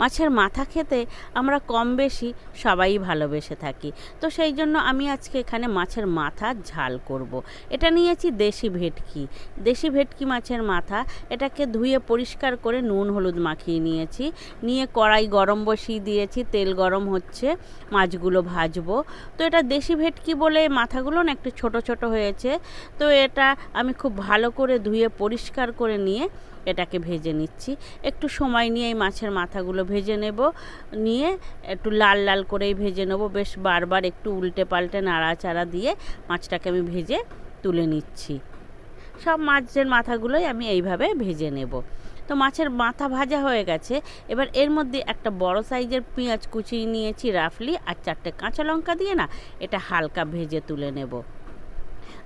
মাছের মাথা খেতে আমরা কম বেশি সবাই ভালোবেসে থাকি। তো সেই জন্য আমি আজকে এখানে মাছের মাথার ঝাল করব। এটা নিয়েছি দেশি ভেটকি। দেশি ভেটকি মাছের মাথা, এটাকে ধুয়ে পরিষ্কার করে নুন হলুদ মাখিয়ে নিয়েছি। নিয়ে কড়াই গরম বসিয়ে দিয়েছি, তেল গরম হচ্ছে, মাছগুলো ভাজবো। তো এটা দেশি ভেটকি বলে মাথাগুলো না একটু ছোট ছোট হয়েছে। তো এটা আমি খুব ভালো করে ধুয়ে পরিষ্কার করে নিয়ে এটাকে ভেজে নিচ্ছি। একটু সময় নিয়ে এই মাছের মাথাগুলো ভেজে নেব, নিয়ে একটু লাল লাল করেই ভেজে নেব। বেশ বারবার একটু উল্টে পাল্টে নাড়াচাড়া দিয়ে মাছটাকে আমি ভেজে তুলে নিচ্ছি। সব মাছের মাথাগুলোই আমি এইভাবে ভেজে নেব। তো মাছের মাথা ভাজা হয়ে গেছে। এবার এর মধ্যে একটা বড় সাইজের পেঁয়াজ কুচিয়ে নিয়েছি রাফলি, আর 4টে কাঁচা লঙ্কা দিয়ে না এটা হালকা ভেজে তুলে নেব।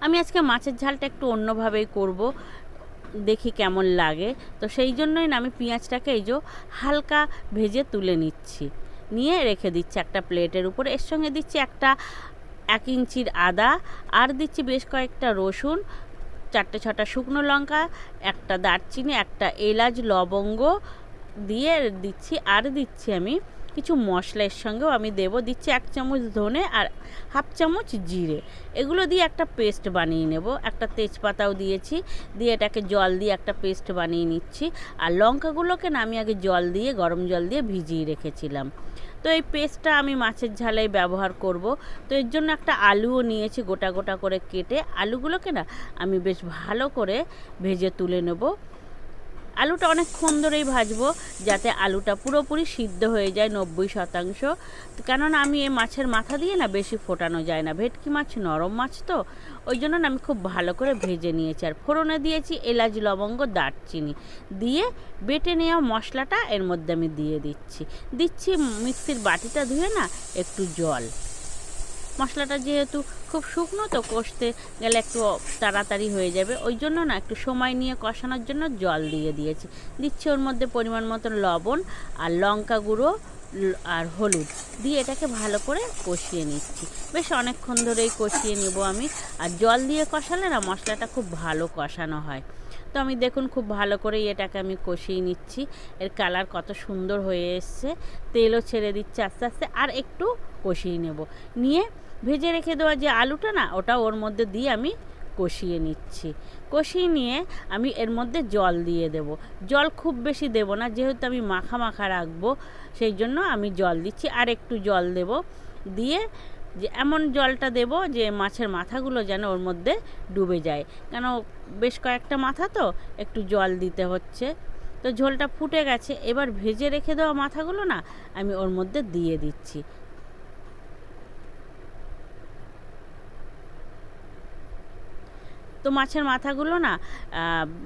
আমি আজকে মাছের ঝালটা একটু অন্যভাবেই করব, দেখি কেমন লাগে। তো সেই জন্যই না আমি পেঁয়াজটাকে এই যে হালকা ভেজে তুলে নিচ্ছি, নিয়ে রেখে দিচ্ছি একটা প্লেটের উপরে। এর সঙ্গে দিচ্ছি একটা 1 ইঞ্চির আদা, আর দিচ্ছি বেশ কয়েকটা রসুন, 4টে 6টা শুকনো লঙ্কা, একটা দারচিনি, একটা এলাচ, লবঙ্গ দিয়ে দিচ্ছি। আর দিচ্ছি আমি কিছু মশলা, এর সঙ্গেও আমি দিচ্ছি 1 চামচ ধনে আর 1/2 চামচ জিরে। এগুলো দিয়ে একটা পেস্ট বানিয়ে নেব। একটা তেজপাতাও দিয়েছি, দিয়ে এটাকে জল দিয়ে একটা পেস্ট বানিয়ে নিচ্ছি। আর লঙ্কাগুলোকে না আমি আগে জল দিয়ে, গরম জল দিয়ে ভিজিয়ে রেখেছিলাম। তো এই পেস্টটা আমি মাছের ঝালে ব্যবহার করব। তো এর জন্য একটা আলুও নিয়েছি গোটা গোটা করে কেটে। আলুগুলোকে না আমি বেশ ভালো করে ভেজে তুলে নেব। আলুটা অনেকক্ষণ ধরেই ভাজবো, যাতে আলুটা পুরোপুরি সিদ্ধ হয়ে যায় 90%। কেননা আমি এই মাছের মাথা দিয়ে না বেশি ফোটানো যায় না, ভেটকি মাছ নরম মাছ তো, ওই জন্য না আমি খুব ভালো করে ভেজে নিয়েছি। আর ফোড়নে দিয়েছি এলাচ, লবঙ্গ, দারচিনি দিয়ে বেটে নেওয়া মশলাটা এর মধ্যে আমি দিচ্ছি মিক্সির বাটিটা ধুয়ে না একটু জল। মশলাটা যেহেতু খুব শুকনো, তো কষতে গেলে একটু তাড়াতাড়ি হয়ে যাবে, ওই জন্য না একটু সময় নিয়ে কষানোর জন্য জল দিচ্ছি ওর মধ্যে পরিমাণ মতো লবণ আর লঙ্কা গুঁড়ো আর হলুদ দিয়ে এটাকে ভালো করে কষিয়ে নিচ্ছি। বেশ অনেকক্ষণ ধরেই কষিয়ে নেব আমি। আর জল দিয়ে কষালে না মশলাটা খুব ভালো কষানো হয়। তো আমি দেখুন খুব ভালো করে এটাকে আমি কষিয়ে নিচ্ছি। এর কালার কত সুন্দর হয়ে এসছে, তেলও ছেড়ে দিচ্ছে আস্তে আস্তে। আর একটু কষিয়ে নেব, নিয়ে ভেজে রেখে দেওয়া যে আলুটা না ওটা ওর মধ্যে দিয়ে আমি কষিয়ে নিচ্ছি। কষিয়ে নিয়ে আমি এর মধ্যে জল দিয়ে দেব। জল খুব বেশি দেব না, যেহেতু আমি মাখা মাখা রাখবো, সেই জন্য আমি জল দিচ্ছি। আর একটু জল দেব, দিয়ে যে এমন জলটা দেব যে মাছের মাথাগুলো যেন ওর মধ্যে ডুবে যায়, কেন বেশ কয়েকটা মাথা তো একটু জল দিতে হচ্ছে। তো ঝোলটা ফুটে গেছে, এবার ভেজে রেখে দেওয়া মাথাগুলো না আমি ওর মধ্যে দিয়ে দিচ্ছি। তো মাছের মাথাগুলো না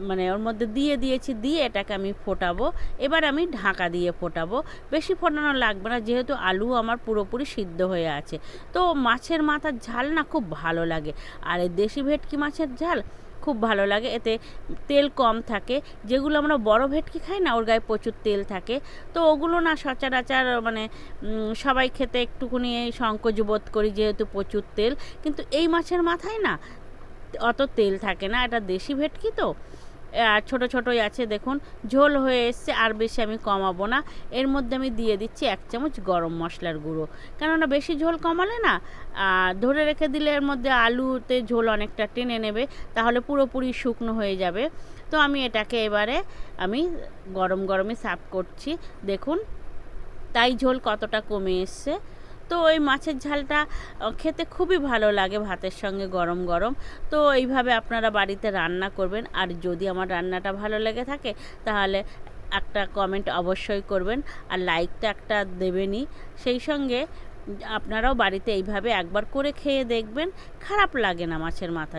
মানে ওর মধ্যে দিয়েছি, দিয়ে এটাকে আমি ফোটাবো। এবার আমি ঢাকা দিয়ে ফোটাবো, বেশি ফোটানো লাগবে না, যেহেতু আলু আমার পুরোপুরি সিদ্ধ হয়ে আছে। তো মাছের মাথার ঝাল না খুব ভালো লাগে, আর এই দেশি ভেটকি মাছের ঝাল খুব ভালো লাগে, এতে তেল কম থাকে। যেগুলো আমরা বড় ভেটকি খাই না, ওর গায়ে প্রচুর তেল থাকে। তো ওগুলো না সচরাচর মানে সবাই খেতে একটুখানি সংকোচ বোধ করি, যেহেতু প্রচুর তেল। কিন্তু এই মাছের মাথায় না অত তেল থাকে না, এটা দেশি ভেটকি তো। আর ছোটো ছোটোই আছে, দেখুন ঝোল হয়ে এসছে, আর বেশি আমি কমাবো না। এর মধ্যে আমি দিয়ে দিচ্ছি 1 চামচ গরম মশলার গুঁড়ো, কেননা বেশি ঝোল কমালে না ধরে রেখে দিলে এর মধ্যে আলুতে ঝোল অনেকটা টেনে নেবে, তাহলে পুরোপুরি শুকনো হয়ে যাবে। তো আমি এটাকে এবারে আমি গরম গরমই সার্ভ করছি, দেখুন তাই ঝোল কতটা কমে এসছে। তো ওই মাছের ঝালটা খেতে খুবই ভালো লাগে ভাতের সঙ্গে গরম গরম। তো এইভাবে আপনারা বাড়িতে রান্না করবেন। আর যদি আমার রান্নাটা ভালো লেগে থাকে তাহলে একটা কমেন্ট অবশ্যই করবেন, আর লাইকটা একটা দেবেনই। সেই সঙ্গে আপনারাও বাড়িতে এইভাবে একবার করে খেয়ে দেখবেন, খারাপ লাগে না মাছের মাথা।